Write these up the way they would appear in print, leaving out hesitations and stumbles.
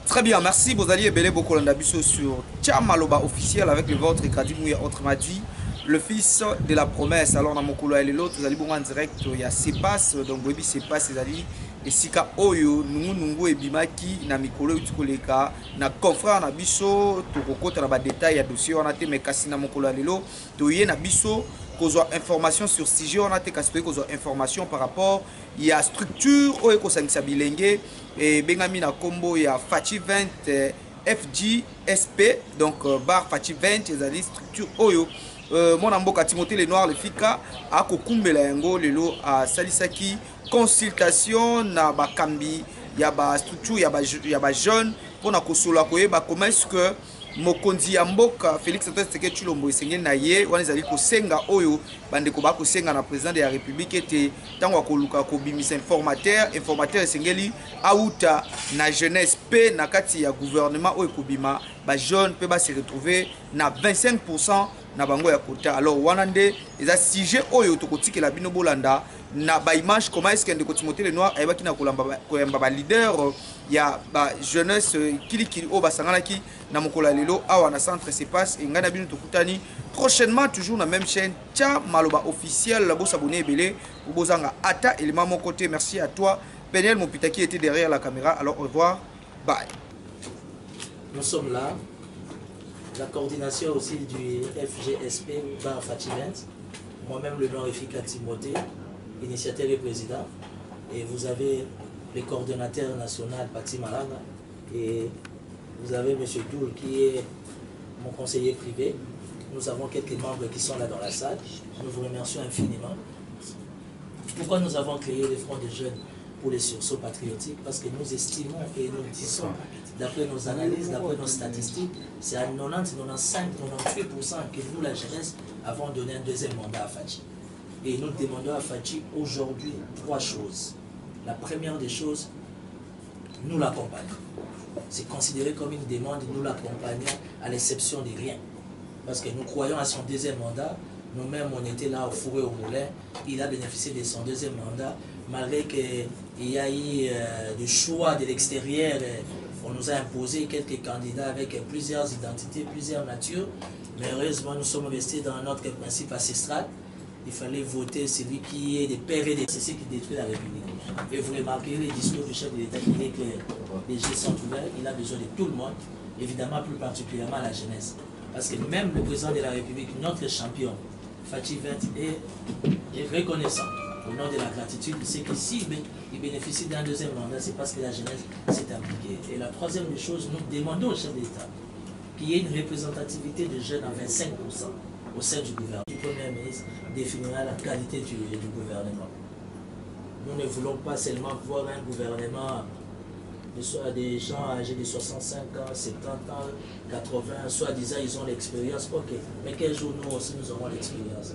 Très bien, merci. Vous alliez belé beaucoup l'andabiso sur Tchamaloba officiel avec le vôtre Kadi Mouya autrement dit, le fils de la promesse. Alors, dans mon couloir et l'autre, vous allez bon en direct. Il y a Sepas, donc Webi Sepas, c'est allé. Et Sika Oyo, Nungu et Bimaki, na Mikolo Utukoleka, na confrère na biso, Tokoko, na ba détail, ya dossier, on a été, mais Kassi na mon couloir et l'autre, Toye na biso, qu'on a information sur sujet, on a été cassé, qu'on a information par rapport, il y a structure, Oye Kosamisa Bilenge, et Bengami na Combo, il y a Fachi 20, FGSP, donc bar Fachi 20, il y a des structures Oyo. Mon amboka Timothée le Noir le Fika, à Kokumbela Yango, Lelo, à Salisaki, consultation na bakambi ya ba structure ya ba jeune pona kosola koyeba comment est-ce que mokonzi ya mboka Félix Antoine Tshisekedi Tshilombo esengeli na ye wana ezali kosenga oyo bandeko ba kosenga na président de la république ete tango akoluka kobimisa informateur esengeli auta na jeunesse pe na kati ya gouvernement oyo kobima ba jeune pe ba se retrouver na 25% na bango ya kota. Alors wana nde eza sujet oyo tokotikela bino bolanda na ba image comment est-ce que ndeko Timothée le Noir ayebaki na koyamba ba leader ya ba jeunesse kilikili o basanganaki na mokolo lelo awa na centre Sepas et ngana bino tokutani prochainement toujours na même chaîne Tchamaloba officiel la bossa abonné belé ou bozanga ata élément mon côté. Merci à toi Peniel Mopita qui était derrière la caméra. Alors au revoir, bye. Nous sommes là, la coordination aussi du FGSP par Fatiment, moi-même le nom Efika Timothée, initiateur et président, et vous avez le coordonnateur national Pati Maranga, et vous avez M. Doul qui est mon conseiller privé. Nous avons quelques membres qui sont là dans la salle. Nous vous remercions infiniment. Pourquoi nous avons créé le Front des jeunes pour les sursauts patriotiques? Parce que nous estimons et nous disons, d'après nos analyses, d'après nos statistiques, c'est à 90, 95, 98% que nous, la jeunesse, avons donné un deuxième mandat à Fachi. Et nous demandons à Fachi aujourd'hui 3 choses. La première des choses, nous l'accompagnons. C'est considéré comme une demande, nous l'accompagnons à l'exception de rien. Parce que nous croyons à son deuxième mandat. Nous-mêmes, on était là au four et au moulin. Il a bénéficié de son deuxième mandat. Malgré qu'il y a eu des choix de l'extérieur, on nous a imposé quelques candidats avec plusieurs identités, plusieurs natures. Mais heureusement, nous sommes restés dans notre principe ancestral. Il fallait voter celui qui est des pères et des... C'est ce qui détruit la République. Et vous remarquerez les discours du chef de l'État qui dit que les jeux sont ouverts. Il a besoin de tout le monde, évidemment plus particulièrement la jeunesse. Parce que même le président de la République, notre champion, Fachi 20, est reconnaissant au nom de la gratitude. C'est que s'il bénéficie d'un deuxième mandat, c'est parce que la jeunesse s'est impliquée. Et la troisième des choses, nous demandons au chef de l'État qu'il y ait une représentativité de jeunes à 25% au sein du gouvernement. Le Premier ministre définira la qualité du gouvernement. Nous ne voulons pas seulement voir un gouvernement des gens âgés de 65 ans, 70 ans, 80, soi-disant ils ont l'expérience. Ok, mais quel jour nous aussi nous aurons l'expérience?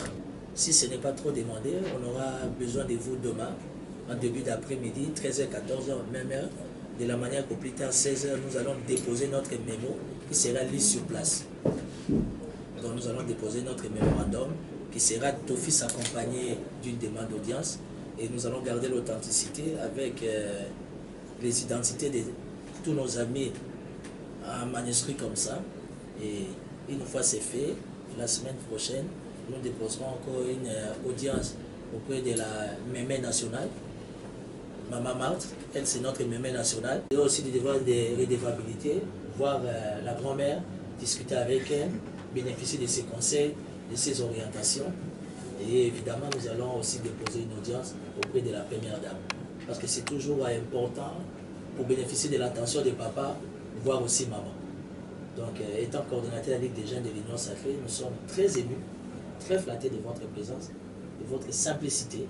Si ce n'est pas trop demandé, on aura besoin de vous demain, en début d'après-midi, 13h, 14h, même heure. De la manière qu'au plus tard, 16h, nous allons déposer notre mémo qui sera lu sur place. Donc nous allons déposer notre mémorandum qui sera d'office accompagné d'une demande d'audience et nous allons garder l'authenticité avec les identités de tous nos amis en manuscrit comme ça. Et une fois c'est fait, la semaine prochaine, nous déposerons encore une audience auprès de la mémé nationale, Maman Marthe, elle c'est notre mémé nationale. Il y a aussi des devoirs de redevabilité, voir la grand-mère, discuter avec elle, bénéficier de ses conseils, de ses orientations. Et évidemment, nous allons aussi déposer une audience auprès de la première dame. Parce que c'est toujours important pour bénéficier de l'attention des papas, voir aussi maman. Donc, étant coordonnateur de la Ligue des jeunes de l'Union Sacrée, nous sommes très émus, très flattés de votre présence, de votre simplicité.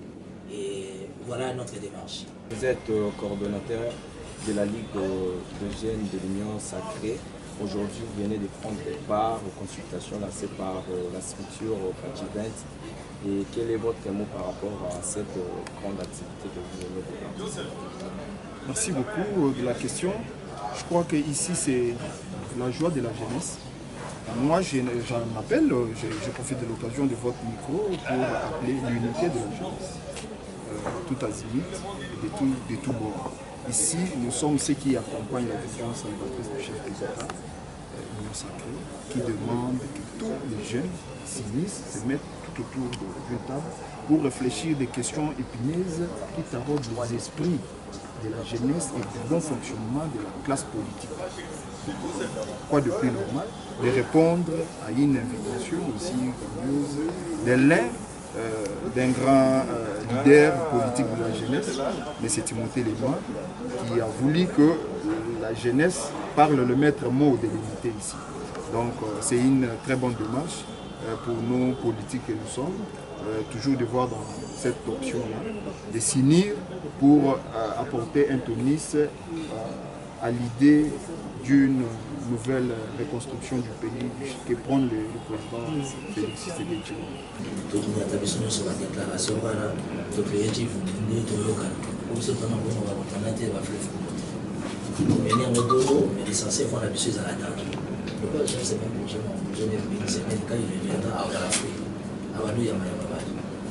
Et voilà notre démarche. Vous êtes coordonnateur de la Ligue des jeunes de l'Union Sacrée. Aujourd'hui, vous venez de prendre part aux consultations lancées par la structure Fachi 20. Et quel est votre mot par rapport à cette grande activité que vous venez de faire? Merci beaucoup de la question. Je crois que ici c'est la joie de la jeunesse. Moi, j'en appelle, je profite de l'occasion de votre micro pour appeler l'unité de la jeunesse. Tout azimut, de tout bord. Ici, nous sommes ceux qui accompagnent la vision salvatrice du chef de l'État, l'Union Sacrée, qui demande que tous les jeunes s'unissent, se mettent tout autour d'une table pour réfléchir des questions épineuses qui taraudent les esprits de la jeunesse et du bon fonctionnement de la classe politique. Quoi de plus normal de répondre à une invitation aussi de l'un d'un grand leader politique de la jeunesse, M. Timothée Lenoir, qui a voulu que la jeunesse parle le maître mot de l'unité ici. Donc c'est une très bonne démarche pour nos politiques que nous sommes, toujours de voir dans cette option-là, de s'unir pour apporter un tonus à l'idée d'une nouvelle reconstruction du pays que prend le président Félix Tshisekedi.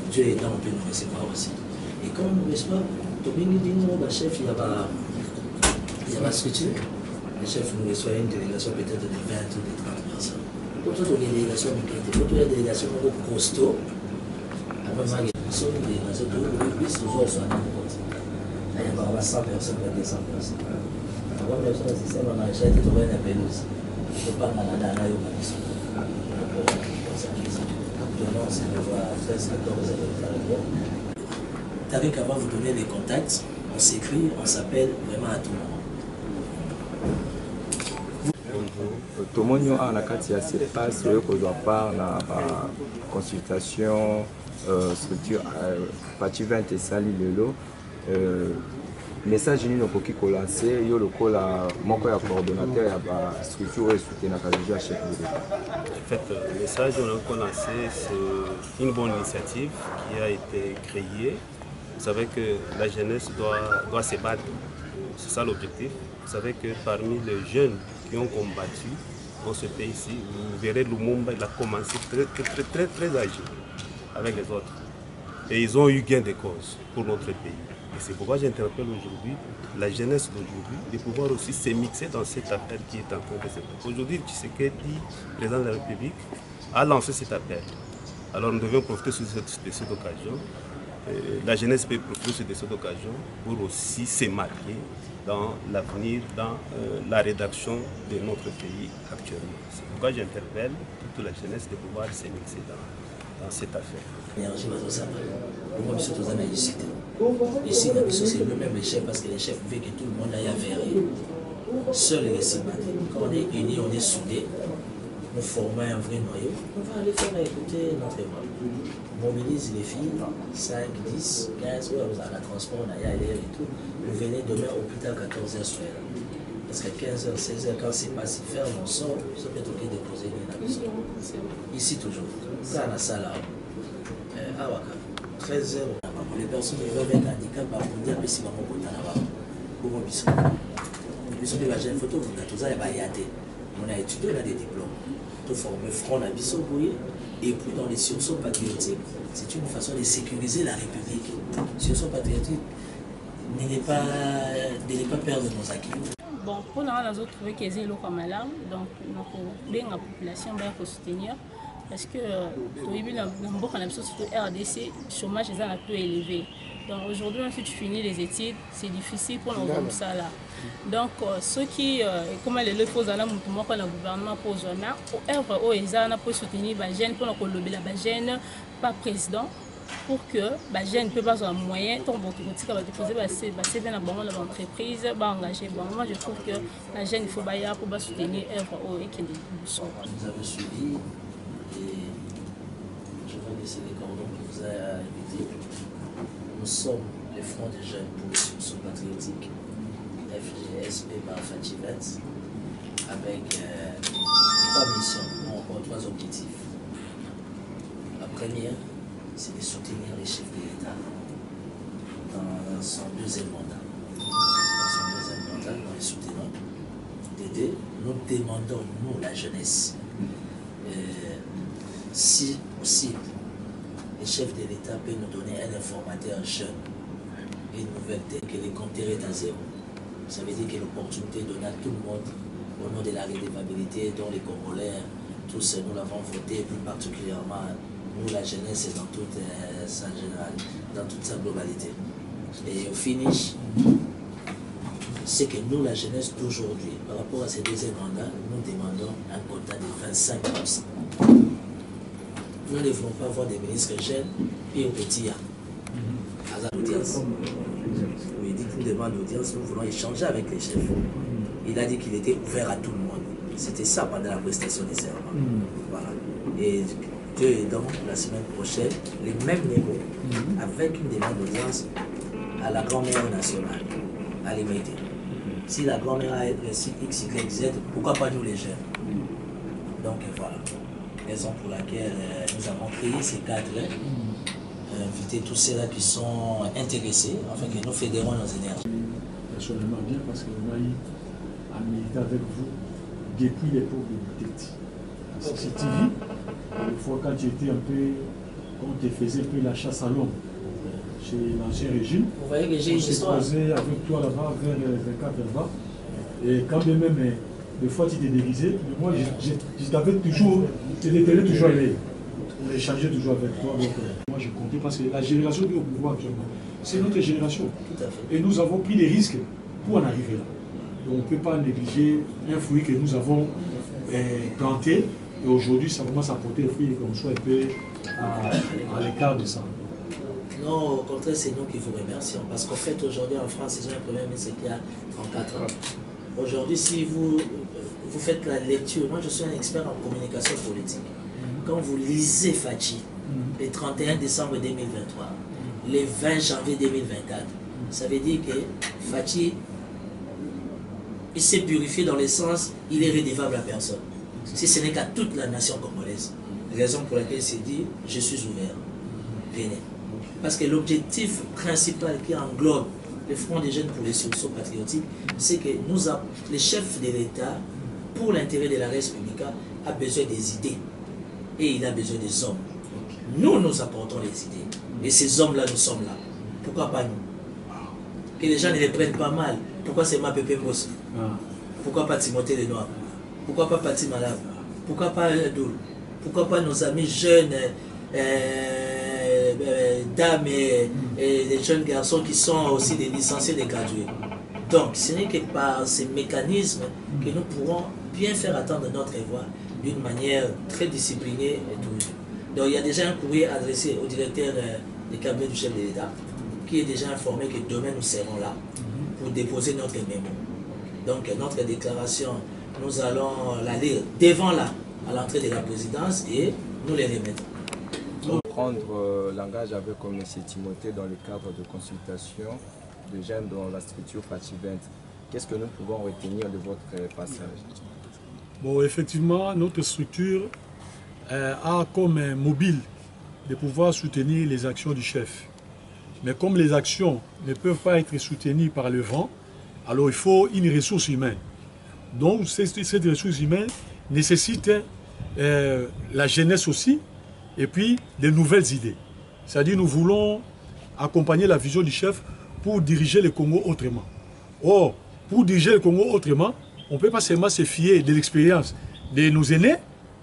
Dieu aidant, on peut nous recevoir aussi. Et quand on nous reçoit, le chef, il y a ma structure. Le chef nous reçoit une délégation peut-être de 20 ou de 30 personnes. D'autres délégations, d'autres délégations costaud. Nous sommes une délégation de plus, nous sommes à il y a 100 personnes, 200 personnes. Avant même ça, c'est ça, on a déjà été trouvé la pelouse. Il ne faut pas m'en aller à la c'est de voir 13, 14 avec avant vous donner les contacts, on s'écrit, on s'appelle vraiment à tout moment. Tomonio a na kati ya CEPAS kozwa part na consultation structure partie 20 esali lelo message nini okoki kolancer yo lokola moko ya coordonnateur ya ba structure oyo soutenaka déjà chef de l'État. En fait, le message qu'on a lancé, c'est une bonne initiative qui a été créée. Vous savez que la jeunesse doit se battre, c'est ça l'objectif. Vous savez que parmi les jeunes qui ont combattu dans ce pays-ci, vous verrez Lumumba, il a commencé très âgé avec les autres. Et ils ont eu gain de cause pour notre pays. Et c'est pourquoi j'interpelle aujourd'hui la jeunesse d'aujourd'hui de pouvoir aussi se mixer dans cette affaire qui est en train de se passer. Aujourd'hui, Tshisekedi, président de la République, a lancé cet appel. Alors nous devons profiter de cette occasion. La jeunesse peut profiter de cette occasion pour aussi se marquer dans l'avenir, dans la rédaction de notre pays actuellement. C'est pourquoi j'interpelle toute la jeunesse de pouvoir se mixer dans cette affaire. Ici, c'est le même chef parce que les chefs veulent que tout le monde aille avérer. Seul les récipiendaires. Quand on est unis, on est soudés, nous formons un vrai noyau. On va aller faire écouter notre voix. Mobilise les filles, 5, 10, 15, vous avez un transport, on a et tout. Vous venez demain au plus tard 14h soir. Parce qu'à 15h, 16h, quand c'est pas si ferme, on sort, ça peut être ok de déposer la maison. Ici toujours. Ça, on a ça là. 13h. Les personnes qui veulent avec un handicap, on dit que si on a étudié, on a des diplômes. On a formé front à Bissau-Bouye. Et puis dans les sursauts patriotiques, c'est une façon de sécuriser la République. Sursauts patriotiques, ne pas perdre nos acquis. Bon, pour nous, on a trouvé qu'ils étaient comme là, donc la population va soutenir. Parce que au début, dans le RDC, le chômage est un peu élevé. Donc aujourd'hui, si tu finis les études, c'est difficile pour nous comme ça là. Donc ceux qui, comme les faut dans le gouvernement pour zona, au RVO, pour soutenir les jeunes, pour nous lobby la jeune, pas président, pour que les jeunes ne peuvent pas avoir moyen, tant c'est bien l'entreprise, engager. Bon, moi je trouve que la jeune il faut pour soutenir RVO et qu'il nous avons suivi. Et je vais laisser les cordons que vous avez invités. Nous sommes les fronts des jeunes pour le sursaut patriotique, FGSP par Fatibet, avec 3 missions, encore 3 objectifs. La première, c'est de soutenir les chefs de l'État dans son deuxième mandat. Dans son deuxième mandat, nous les soutenons. D'aider, nous demandons, nous, la jeunesse, si possible, les chefs de l'État peuvent nous donner un informateur jeune, une nouvelle telle que les comptes est à zéro. Ça veut dire que l'opportunité donnée à tout le monde au nom de la redevabilité dont les Congolais, tous nous l'avons voté, plus particulièrement nous la jeunesse dans toute sa globalité. Et au finish, c'est que nous la jeunesse d'aujourd'hui, par rapport à ces deuxièmes mandats, nous demandons un quota de 25%. Nous ne voulons pas voir des ministres jeunes et au petit à l'audience. Il dit qu'il demande l'audience, nous voulons échanger avec les chefs. Il a dit qu'il était ouvert à tout le monde. C'était ça pendant la prestation des serments. Voilà. Et Dieu aidant, la semaine prochaine, les mêmes négos, avec une demande d'audience à la grand-mère nationale, à l'Imédé. Si la grand-mère a réussi X, Y, Z, pourquoi pas nous les jeunes? Donc voilà. Raison pour laquelle nous avons créé ces cadres, inviter tous ceux-là qui sont intéressés, afin que nous fédérons nos énergies. Personnellement bien, parce qu'on a eu à militer avec vous depuis l'époque de Buteti. C'est TV, une fois quand tu étais un peu, quand tu faisais un peu la chasse à l'homme chez l'ancien régime, vous voyez que j'ai une histoire. On s'est posé avec toi là-bas vers 24 là-bas, et quand même, des fois tu t'es déguisé, mais moi je t'avais toujours, tu étais toujours allé. On échangeait toujours avec toi, donc moi je comptais parce que la génération qui est au pouvoir actuellement, c'est notre génération. Tout à fait. Et nous avons pris des risques pour en arriver là. Donc on ne peut pas négliger un fruit que nous avons planté, et aujourd'hui ça commence à porter le fruit et qu'on soit un peu à l'écart de ça. Non, au contraire, c'est nous qui vous remercions. Parce qu'en fait, aujourd'hui en France, ils ont un premier ministre qui a 34 ans. Aujourd'hui, si vous faites la lecture, moi je suis un expert en communication politique. Quand vous lisez Fachi, le 31 décembre 2023, le 20 janvier 2024, ça veut dire que Fachi, il s'est purifié dans le sens, il est redevable à personne. Si ce n'est qu'à toute la nation congolaise. Raison pour laquelle il s'est dit, je suis ouvert. Venez. Parce que l'objectif principal qui englobe le Front des jeunes pour les solutions patriotiques, c'est que les chefs de l'État, pour l'intérêt de la res publica, a besoin des idées. Et il a besoin des hommes. Nous, nous apportons les idées. Et ces hommes-là, nous sommes là. Pourquoi pas nous? Que les gens ne les prennent pas mal. Pourquoi c'est ma Pépé Mbosso? Pourquoi pas Timothée Lenoir? Pourquoi pas Pati Malab? Pourquoi pas Doul? Pourquoi pas nos amis jeunes, dames et des jeunes garçons qui sont aussi des licenciés, des gradués? Donc, ce n'est que par ces mécanismes que nous pourrons bien faire attendre notre voix d'une manière très disciplinée et tout. Donc, il y a déjà un courrier adressé au directeur du cabinet du chef de l'État qui est déjà informé que demain nous serons là pour déposer notre mémo. Donc, notre déclaration, nous allons la lire devant là, à l'entrée de la présidence, et nous les remettons. Prendre langage avec M. Timothée dans le cadre de consultation de jeunes dans la structure Fachi20. Qu'est-ce que nous pouvons retenir de votre passage? Bon, effectivement, notre structure a comme mobile de pouvoir soutenir les actions du chef. Mais comme les actions ne peuvent pas être soutenues par le vent, alors il faut une ressource humaine. Donc cette ressource humaine nécessite la jeunesse aussi, et puis de nouvelles idées. C'est-à-dire nous voulons accompagner la vision du chef pour diriger le Congo autrement. Or, pour diriger le Congo autrement, on ne peut pas seulement se fier de l'expérience de nos aînés,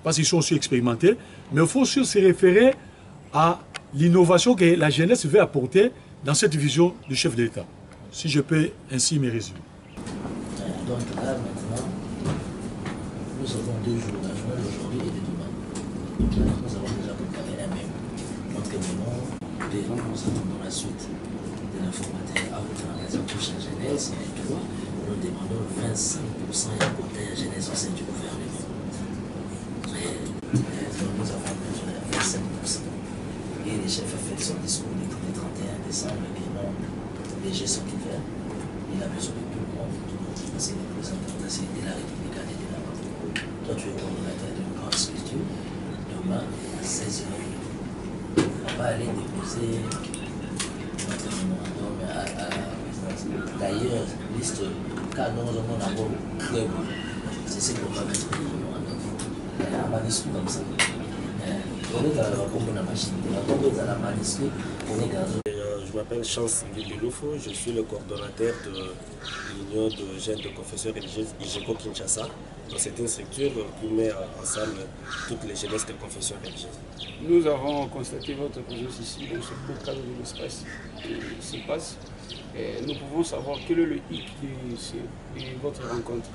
parce qu'ils sont aussi expérimentés, mais il faut aussi se référer à l'innovation que la jeunesse veut apporter dans cette vision du chef de l'État. Si je peux ainsi me résumer. Donc là, maintenant, nous avons 2 jours, la journée d'aujourd'hui et de demain. Nous avons déjà préparé un même. Notre mémoire, devant, nous avons dans la suite de l'informateur à haute organisation touche à jeunesse, et 3, nous demandons 25% et un quota à jeunesse au sein du gouvernement. Nous avons besoin de 25%. Et les chefs ont fait son discours le 31 décembre, qui non, les jeux sont ouverts. Il a besoin de tout le monde, parce que le président de la République a été là-bas. Toi, tu es coordonnateur d'une grande structure. Demain, à 16h, on va aller déposer notre mémorandum à la présidence. D'ailleurs, liste, car nous avons d'abord très bon. C'est ce qu'on va mettre le mémorandum. Un manuscrit comme ça. On est dans la machine. On est dans la manuscrit. On est dans Je m'appelle Chance Ngiloufou, je suis le coordonnateur de l'Union de jeunes de confession religieuse IGECO Kinshasa. C'est une structure qui met ensemble toutes les jeunesses de confession religieuse. Nous avons constaté votre présence ici dans ce beau cadre de l'espace qui se passe. Et nous pouvons savoir quel est le hic de votre rencontre.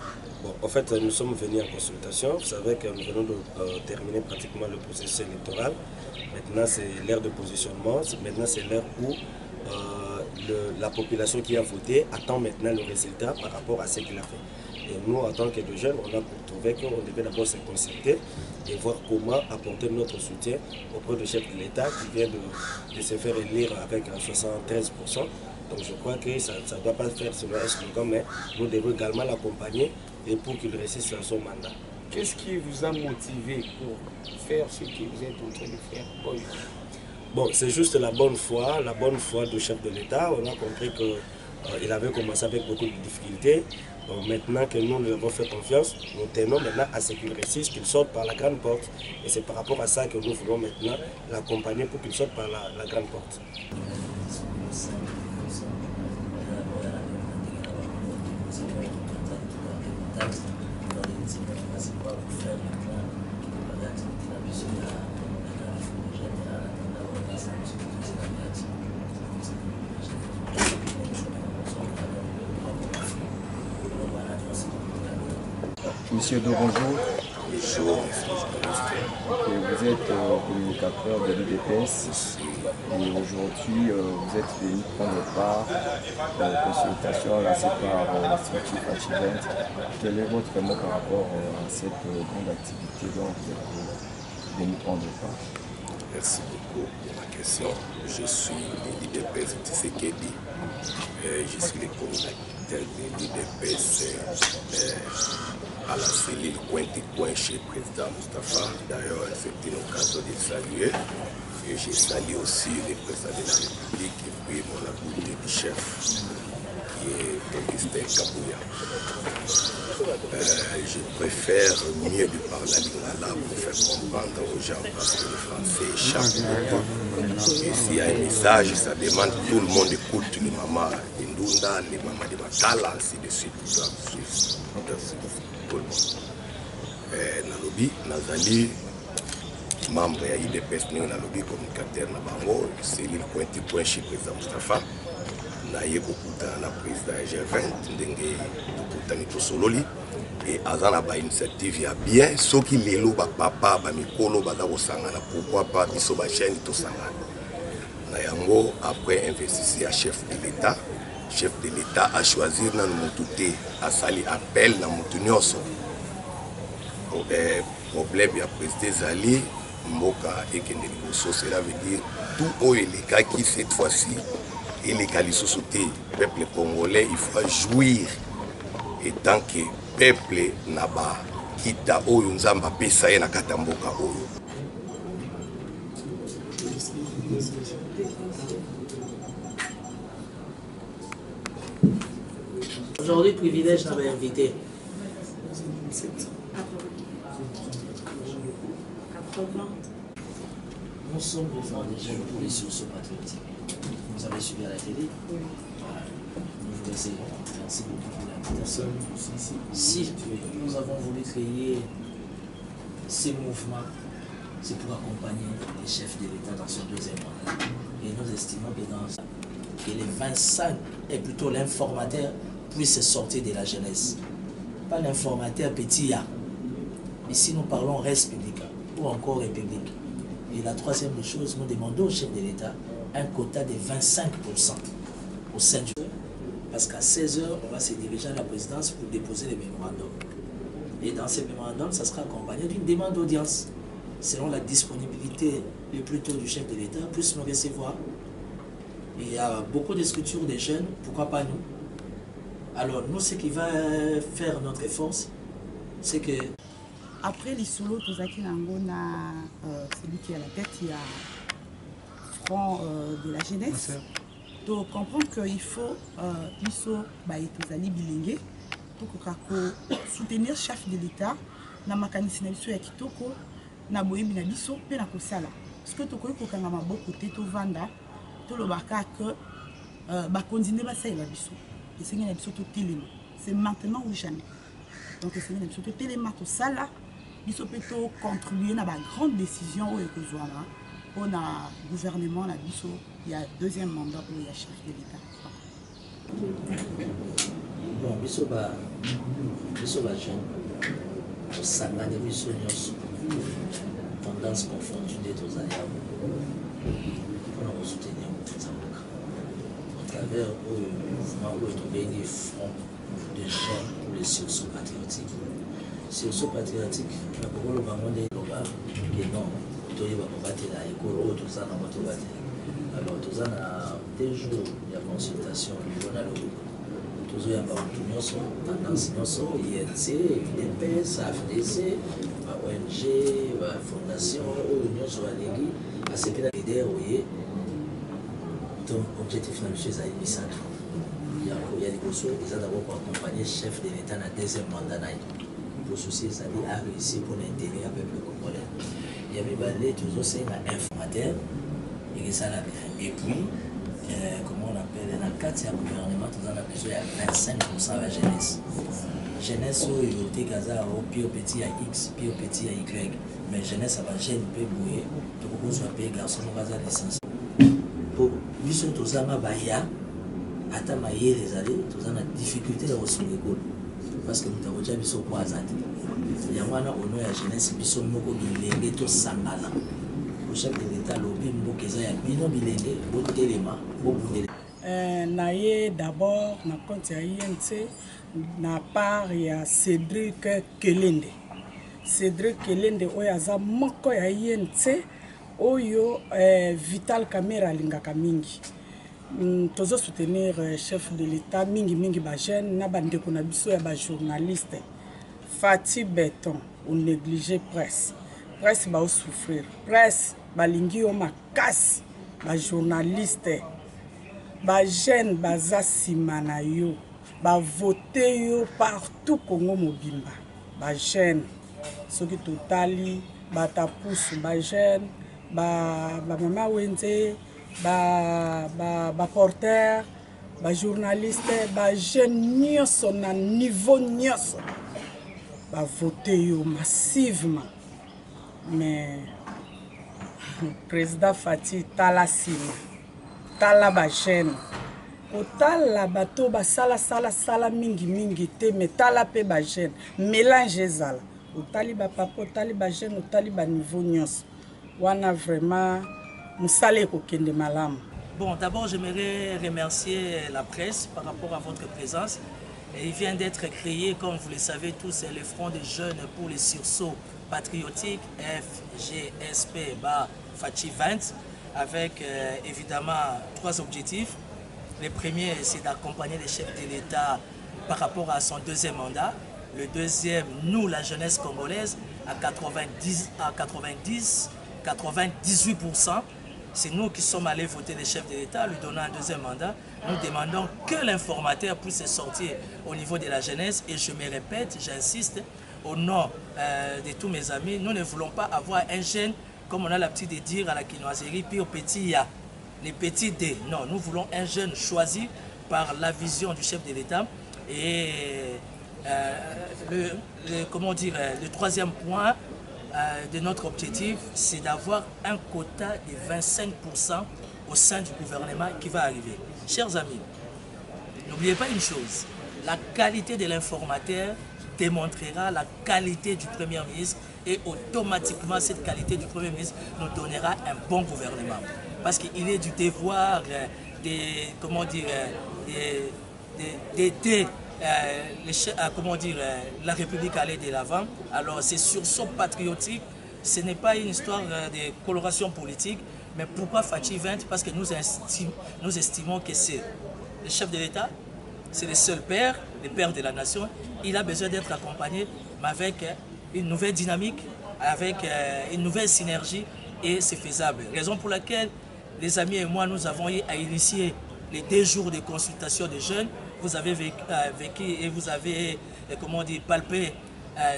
Bon, en fait, nous sommes venus en consultation. Vous savez que nous venons de terminer pratiquement le processus électoral. Maintenant, c'est l'ère de positionnement. Maintenant, c'est l'ère où la population qui a voté attend maintenant le résultat par rapport à ce qu'il a fait. Et nous, en tant que jeunes, on a trouvé qu'on devait d'abord se concerter et voir comment apporter notre soutien auprès du chef de l'État qui vient de se faire élire avec 73%. Donc je crois que ça ne doit pas faire seulement un slogan, mais nous devons également l'accompagner et pour qu'il réussisse dans son mandat. Qu'est-ce qui vous a motivé pour faire ce que vous êtes en train de faire aujourd'hui? Bon, c'est juste la bonne foi du chef de l'État. On a compris qu'il avait commencé avec beaucoup de difficultés. Donc maintenant que nous lui avons fait confiance, nous tenons maintenant à ce qu'il réussisse, qu'il sorte par la grande porte. Et c'est par rapport à ça que nous voulons maintenant l'accompagner pour qu'il sorte par la grande porte. Monsieur Do, bonjour. Bonjour. Vous êtes communicateur de l'UDPS et aujourd'hui vous êtes venu prendre part à la consultation lancée par la structure FATIVENT. Quel est votre mot par rapport à cette grande activité dont vous êtes venu prendre part? Merci beaucoup pour la question. Je suis l'UDPS Tshisekedi. Je suis le communicateur de l'UDPS à la cellule Coin chez le président Moustapha. D'ailleurs, c'est une occasion de saluer. Et je salue aussi le président de la République et puis mon abonné du chef, qui est Augustin Kabouya. Je préfère mieux de parler à l'Ingala pour faire comprendre aux gens parce que le français échappe beaucoup. Et s'il y a un message, ça demande que tout le monde écoute les mamans d'Indunda, les mamans de Matala, ainsi de suite. Tout le monde. Nalobi, Nazali, membre ya IDPS, Nalobi, communicateur na bango, cellule Coin chez le président Moustapha. Naye kokutana na président G20 ndenge tokutani tosololi et aza na ba initiative ya bien soki lelo ba papa ba mikolo baza kosangana pourquoi pas biso ba chaîne tosangana na yango après investissement ya chef de l'État a choisir na mutu te asali appel na mutu nyonso problème ya président Zali mboka ekende liboso, cela veut dire tout oyo elekaki cette fois-ci et les Kalisosouté, peuple congolais, il faut jouir. Et tant que peuple n'a pas kita oyo nzamba pesa ye na katamboka oyo. Aujourd'hui, privilège d'avoir invité. Nous sommes devant des jeunes pour les sources patriotiques. Vous avez suivi à la télé. Nous vous remercions. Merci beaucoup pour l'invitation. Si nous avons voulu créer ces mouvements, c'est pour accompagner les chefs de l'État dans ce deuxième mandat. Et nous estimons que les 25, et plutôt l'informateur, puisse sortir de la jeunesse. Pas l'informateur petit A. Ici, nous parlons reste public ou encore république. Et la troisième des choses, nous demandons au chef de l'État un quota de 25% au sein du... Parce qu'à 16h, on va se diriger à la présidence pour déposer les mémorandums. Et dans ces mémorandums, ça sera accompagné d'une demande d'audience. Selon la disponibilité le plus tôt du chef de l'État, puisse nous recevoir. Il y a beaucoup de structures des jeunes, pourquoi pas nous? Alors nous, ce qui va faire notre force, c'est que... Après les solos, Tozaki Langona, celui qui est à la tête, il y a Front de la jeunesse. Donc comprendre qu'il faut soutenir le chef de l'État dans la mécanisme de Kitoko, na boyebi na biso pe na kosala. Parce que tokoki kokanga maboko te to vanda tolobaka que bakonzi basalela biso esengi na biso totelema, c'est maintenant ou jamais. Donc esengi na biso totelema tosala biso mpe tocontribuer na bagrande décision oyo ekozwama mpona gouvernement na biso ya deuxième mandat oyo ya chef de l'état. Bon, biso bajeune tosangani biso nyonso tendance confondue nde tozali awa mpona kosoutenir mokonzi mboka à travers oyo mouvement oyo tobengi front de jeunes pour les sursauts patriotiques. Sursaut patriotique nakokoloba ngo nde eloba ke non toyeba kobatela ekolo oyo toza nango tobatela. Alors toza na 2 jours ya consultation niveau na loboko tozoyamba bato nyonso tendance nyonso INC, UDPS, AFDC, ONG, fondation oyo nyonso balingi basepela leader oye. Donc objectif na biso ezali misato ya liboso eza d'abord koaccompagner chef de l'état na deuxième mandat na ye pour souci ezali a réussi pour l'intérêt ya peuple congolais. Ya mibale tozosenga informateur ekesala bien et puis comment on appelle na kati ya gouvernement toza na besoin ya 25% ya jeunesse oyo tekaza o pio petit ya X pio petit ya Y mais jeunesse aba jeune mpe boye tokokozwa mpe garçon moko aza licence po biso tozanga baya ata mayele ezali toza na difficulté ya kosunga ekolo parce que moto akotia biso po aza te yango wana ono ya jeunesse biso moko bilenge tosangana po chef de l'état lobi mboka eza ya bino bilenge botelema bobundele na ye d'abord na compte ya INC na part ya Cédric Kelende. Cédric Kelende oyo aza moko ya INC oyo Vital Kamerhe alingaka mingi. Tozo soutenir chef de l'état mingi ba jeune na bandeko na biso ya ba journaliste. Fati Beton ou négliger presse ba souffrir presse balingi o makasi ba journaliste ba jeune baza sima na yo ba voter yo partout Congo mobimba ba jeune soki totali batapusu ba jeune ba mama wenze ba porteur ba journaliste ba jeune nyonso na niveau nyonso ba voter yo massivement. Mais président Fati tala sima tala ba jeune otala bato basala mingi te mais tala pe ba jeune mélange ezala otali ba papa otali ba jeune otali ba niveau nyonso wana vraiment musale kokende malamu. Bon, d'abord j'aimerais remercier la presse par rapport à votre présence. Et il vient d'être créé, comme vous le savez tous, le Front des jeunes pour les sursauts patriotiques, FGSP Fachi 20, avec évidemment 3 objectifs. Le premier, c'est d'accompagner les chefs de l'État par rapport à son deuxième mandat. Le deuxième, nous, la jeunesse congolaise, à 98%. C'est nous qui sommes allés voter les chefs de l'État, lui donnant un deuxième mandat. Nous demandons que l'informateur puisse sortir au niveau de la jeunesse. Et je me répète, j'insiste, au nom de tous mes amis, nous ne voulons pas avoir un jeune, comme on a l'habitude de dire à la quinoiserie, puis au petit A, les petits D. Non, nous voulons un jeune choisi par la vision du chef de l'État. Et le troisième point de notre objectif, c'est d'avoir un quota de 25% au sein du gouvernement qui va arriver. Chers amis, n'oubliez pas une chose, la qualité de l'informateur démontrera la qualité du Premier ministre et automatiquement cette qualité du Premier ministre nous donnera un bon gouvernement. Parce qu'il est du devoir d'aider la République à aller de l'avant. Alors c'est sursaut patriotique, ce n'est pas une histoire de coloration politique, mais pourquoi Fachi 20? Parce que nous estimons que c'est le chef de l'État, c'est le seul père, le père de la nation. Il a besoin d'être accompagné, mais avec une nouvelle dynamique, avec une nouvelle synergie, et c'est faisable. Raison pour laquelle les amis et moi, nous avons eu à initier les 2 jours de consultation des jeunes. Vous avez vécu et vous avez, palpé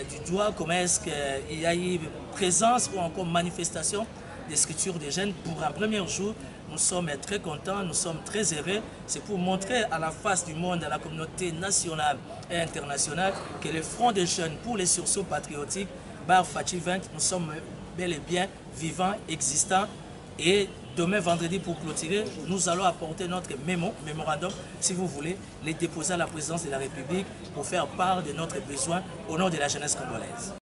du doigt comment est-ce qu'il y a eu présence ou encore manifestation des structures des jeunes. Pour un premier jour, nous sommes très contents, nous sommes très heureux. C'est pour montrer à la face du monde, à la communauté nationale et internationale, que le Front des jeunes pour les sursauts patriotiques, Bar Fachi 20, nous sommes bel et bien vivants, existants. Et demain, vendredi, pour clôturer, nous allons apporter notre mémorandum, si vous voulez, les déposer à la présidence de la République pour faire part de notre besoin au nom de la jeunesse congolaise.